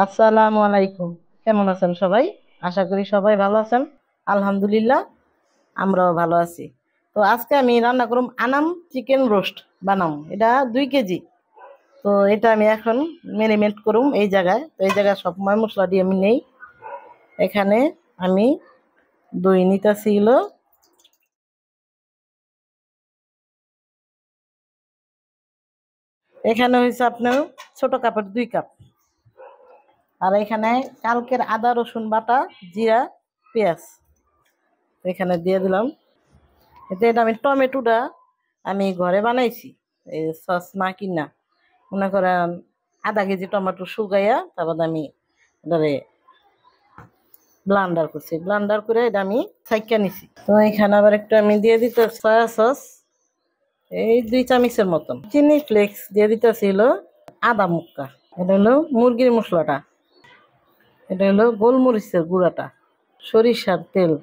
আসসালামু আলাইকুম। কেমন আছেন সবাই? আশা করি সবাই ভালো আছেন। আলহামদুলিল্লাহ, আমরাও ভালো আছি। তো আজকে আমি রান্না করুম আনাম চিকেন রোস্ট বানাম। এটা 2 কেজি। তো এটা আমি এখন ম্যারিনেট করুম এই জায়গায়। তো এই জায়গায় সব মশলা দিয়ে আমি নেই। এখানে আমি দই নিতেছি হলো, এখানে হয়েছে আপনার ছোট কাপের 2 কাপ। আর এখানে কালকের আদা রসুন বাটা, জিরা, পেঁয়াজ এখানে দিয়ে দিলাম। এতে এটা আমি টমেটোটা আমি ঘরে বানাইছি, এই সস না কিনা। মনে করেন আধা 1 কেজি টমেটো শুকাইয়া তারপর আমি এটারে ব্লান্ডার করছি, ব্লান্ডার করে এটা আমি ছাইকা নিছি। তো এখানে আবার একটু আমি দিয়ে দিতে সয়া সস, এই 2 চামচের মতন চিনি ফ্লেক্স দিয়ে দিতেছি হলো আদা মুক্কা। এটা হলো মুরগির মশলাটা, এটা হলো গোলমরিচের গুঁড়াটা, সরিষার তেল,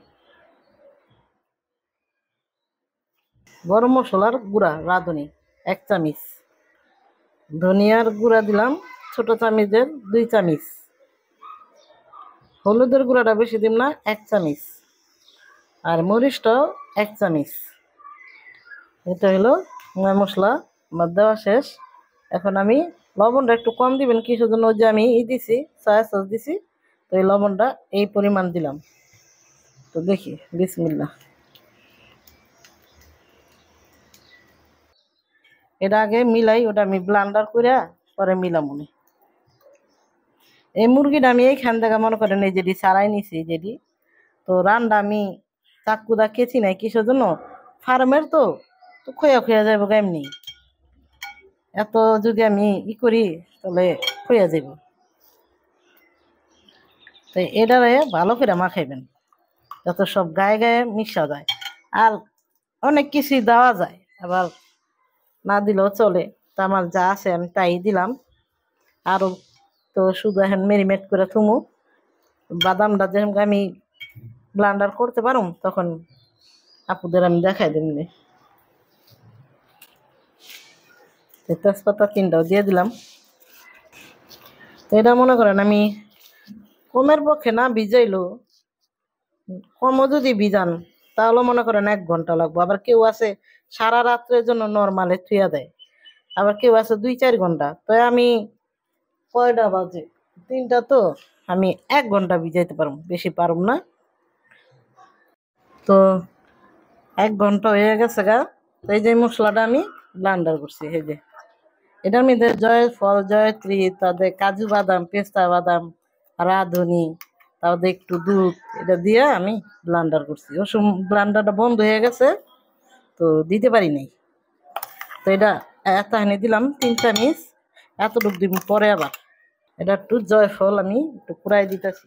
গরম মশলার গুঁড়া রাঁধুনি 1 চামচ, ধনিয়ার গুঁড়া দিলাম ছোট চামচের 2 চামচ, হলুদের গুঁড়াটা বেশি দিম না 1 চামচ, আর মরিচটাও 1 চামচ। এটা হলো মশলা আমার দেওয়া শেষ। এখন আমি লবণটা একটু কম দিবেন কিসের জন্য, ওই যে আমি দিছি সয়া সস দিছি, তো এই লবণটা এই পরিমাণ দিলাম। তো দেখি বিসমিল্লাহ। এটা আগে মিলাই, ওটা আমি ব্লান্ডার করে পরে মিলাম মনে। এই মুরগিটা আমি এইখান থেকে মনে করেন এই যেটি ছাড়াই নিছি যেটি। তো রান্না আমি চাক্কুদা কেছি নাই কিসের জন্য, ফার্মের তো তো খয়া খয়া যাবো এমনি। এত যদি আমি করি তাহলে খয়া যাব। তো এটারে ভালো করে মাখাইবেন যত সব গায়ে গায়ে মিশা যায়। আর অনেক কিছুই দেওয়া যায়, আবার না দিলেও চলে। তো আমার যা আছে আমি তাই দিলাম। আরো তো শুধু এখন মেরিনেট করে থুমু। বাদামটা যখন আমি ব্লান্ডার করতে পারুম তখন আপুদের আমি দেখাই দিন। তেজপাতা 3টাও দিয়ে দিলাম। তো এটা মনে করেন আমি কমের পক্ষে না ভিজাইলো, কমও যদি ভিজান তাহলে মনে করেন 1 ঘন্টা লাগবে। আবার কেউ আছে সারা রাত্রের জন্য নর্মালে থুয়া দেয়, আবার কেউ আছে 2-4 ঘন্টা। তো আমি কয়টা বাজে 3টা, তো আমি 1 ঘন্টা ভিজাইতে পারবো, বেশি পারব না। তো 1 ঘন্টা হয়ে গেছে গা। তো এই যে মশলাটা আমি ব্লান্ডার করছি, এই যে এটার মধ্যে জয়ফল, জয়ত্রী, তাদের কাজু বাদাম, পেস্তা বাদাম, রাঁধুনি, তারপরে একটু দুধ, এটা দিয়ে আমি ব্লান্ডার করছি। ও ব্লান্ডারটা বন্ধ হয়ে গেছে, তো দিতে পারি নাই। তো এটা এত এনে দিলাম 3 চামচ, এতটুকু দিব পরে আবার। এটা একটু জয়ফল আমি একটু পুরাই দিতেছি।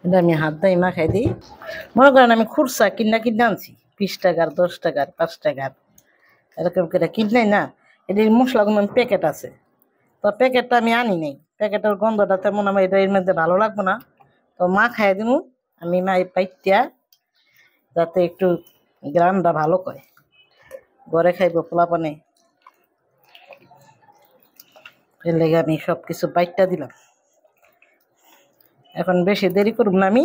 এটা আমি হাত দিয়ে মাখাই দিই। মনে করেন আমি খুরসা কিনা কিনে আনছি 20 টাকার, 10 টাকার, 5 টাকার, এরকম করে কিনাই না। এটির মশলাগুলো প্যাকেট আছে, তো প্যাকেটটা আমি আনি নাই। প্যাকেটের গন্ধটা তেমন আমার এটা এর মধ্যে ভালো লাগবে না। তো মা খাই দিব আমি মা পাইতিয়া, যাতে একটু গ্রামটা ভালো করে ঘরে খাইব পোলাপানে। এর লেগে আমি সব কিছু বাইটটা দিলাম। এখন বেশি দেরি করব না, আমি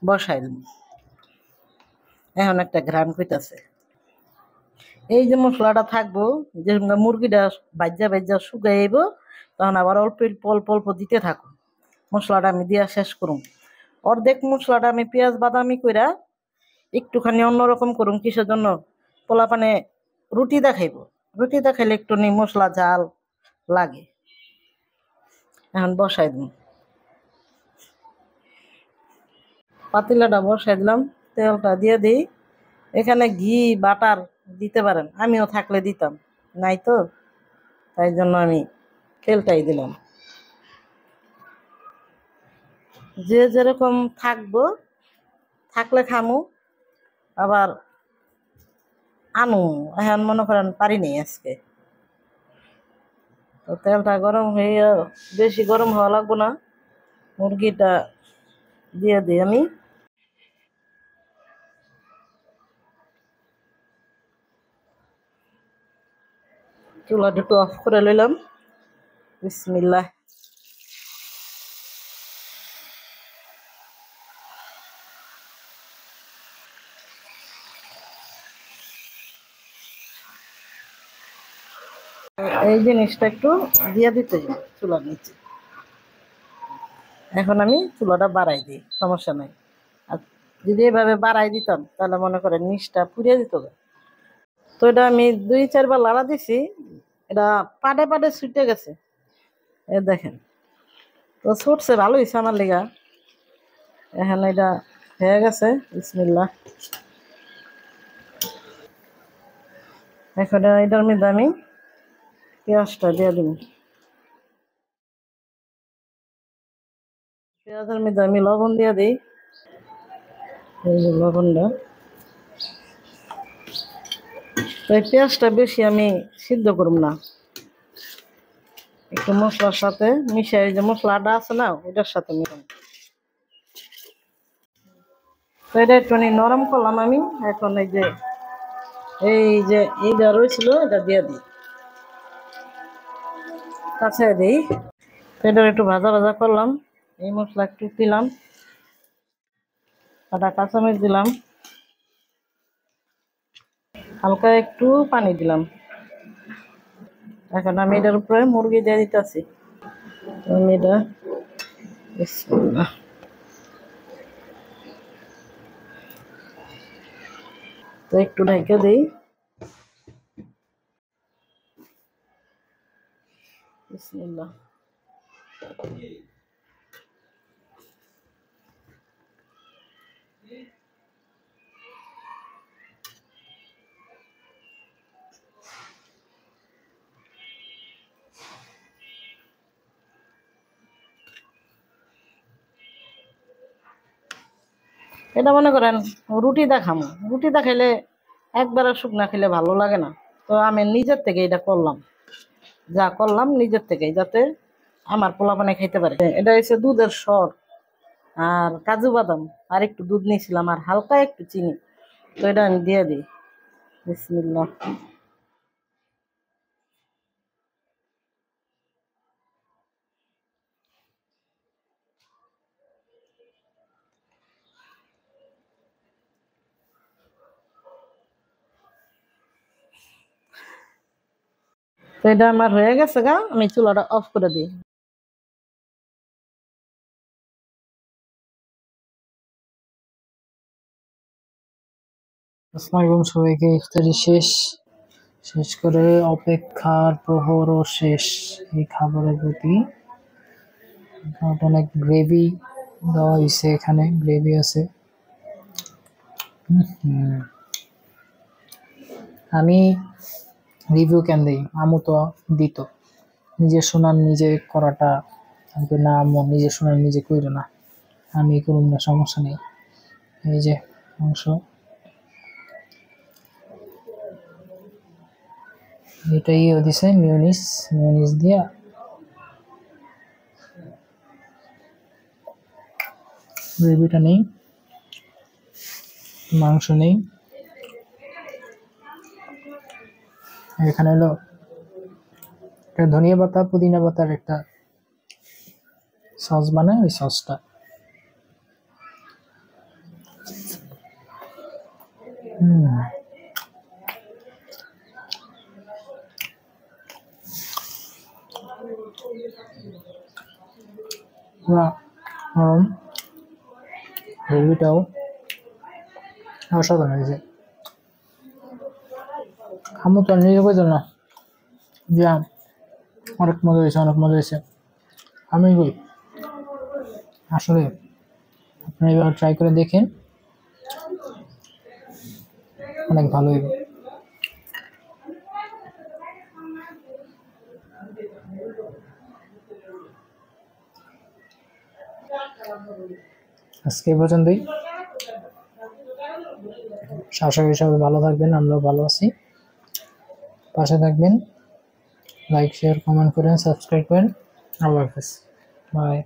বসাই দিব। এখন একটা ঘ্রাণ কইতাছে। এই যে মশলাটা থাকবো, যে মুরগিটা বাজ্যা বাজ্যা শুকাইব, তখন আবার অল্প অল্প অল্প অল্প দিতে থাকুন। মশলাটা আমি দিয়া শেষ করুম। অর্ধেক মশলাটা আমি পেঁয়াজ বাদামি কইরা একটুখানি অন্যরকম করুম কিসের জন্য, পোলাপানে রুটি দেখাইব। রুটি দেখাইলে একটু নি মশলা ঝাল লাগে। এখন বসাই দিন, পাতিলাটা বসাই দিলাম, তেলটা দিয়ে দিই। এখানে ঘি বাটার দিতে পারেন, আমিও থাকলে দিতাম, নাই তো তাই জন্য আমি তেলটাই দিলাম। যে যেরকম থাকবো, থাকলে খামু, আবার আনু। এখন মনে করেন পারিনি আজকে। তো তেলটা গরম হয়ে, বেশি গরম হওয়া লাগবো না। মুরগিটা দিয়ে দিই আমি। চুলাটা একটু অফ করে নিলাম। বিসমিল্লাহ। এই জিনিসটা একটু দিয়ে দিতে হবে চুলার নিচে। এখন আমি চুলাটা বাড়াই দিই, সমস্যা নাই। আর যদি এভাবে বাড়াই দিতাম তাহলে মনে করেন নিচটা পুড়িয়ে দিত। তো এটা আমি 2-4 বার লাড়া দিছি, এটা পাটে পাটে ছুটে গেছে। এ দেখেন, তো ছুটছে, ভালো হয়েছে আমার লেগা। এখন এটা হয়ে গেছে। বিসমিল্লাহ। এখন এটার মধ্যে আমি পেঁয়াজটা দিয়ে দিব। পেঁয়াজের মধ্যে আমি লবণ দিয়ে দিই। এই যে লবণটা। তো এই পেঁয়াজটা বেশি আমি সিদ্ধ করব না, একটু মশলার সাথে মিশাই, যে মশলাটা আছে না ওইটার সাথে মিশাই। তো এটা একটু নরম করলাম আমি। এখন এই যে এইটা রয়েছিল এটা দিয়ে দিই, কাছে দিই। এটা একটু ভাজা ভাজা করলাম, এই মশলা একটু দিলাম, কাটা কাঁচামরিচ দিলাম, হালকা একটু পানি দিলাম। এখন আমি এটার উপরে মুরগি দিয়ে দিতেছি। আমি এটা বিসমিল্লাহ। তো একটু ঢেকে দিই। বিসমিল্লাহ। এটা মনে করেন রুটি দেখামো, রুটি দেখাইলে একবারে শুকনা খেলে ভালো লাগে না। তো আমি নিজের থেকে এটা করলাম, যা করলাম নিজের থেকেই, যাতে আমার পোলাপানে খাইতে পারে। এটা হচ্ছে দুধের সর আর কাজু বাদাম, আর একটু দুধ নিয়েছিলাম, আর হালকা একটু চিনি। তো এটা আমি দিয়ে দিই। বিসমিল্লাহ। তো এটা আমার হয়ে গেছে গা, আমি চুলাটা অফ করে দিই। আসসালামু আলাইকুম সবাইকে। ইফতারি শেষ, শেষ করে অপেক্ষার প্রহরও শেষ এই খাবারের প্রতি। অনেক গ্রেভি দেওয়া হয়েছে, এখানে গ্রেভি আছে। আমি রিভিউ কেন দিই, আমু তো দিত। নিজে শোনার নিজে করাটা, আমি তো না আমু নিজে শোনার নিজে কইল না, আমি করুন না, সমস্যা নেই। এই যে মাংস, এটাই দিছে মিউনিস, মিউনিস দিয়া গ্রেভিটা নেই, মাংস নেই। এখানে হলো একটা ধনিয়া পাতা পুদিনা পাতার একটা সস বানায়, ওই সসটা। নরম, গ্রেভিটাও অসাধারণ হয়েছে। আমি তো নিজে কইতাম না যে অনেক মজা হয়েছে, অনেক মজা হয়েছে। আমি কই আসলে আপনি এবার ট্রাই করে দেখেন, অনেক ভালো হইবে। আজকে এই পর্যন্তই। আশা করি সবাই ভালো থাকবেন, আমরাও ভালো আছি। পাশে থাকবেন, লাইক শেয়ার কমেন্ট করেন, সাবস্ক্রাইব করেন। আল্লাহ হাফেজ, বাই।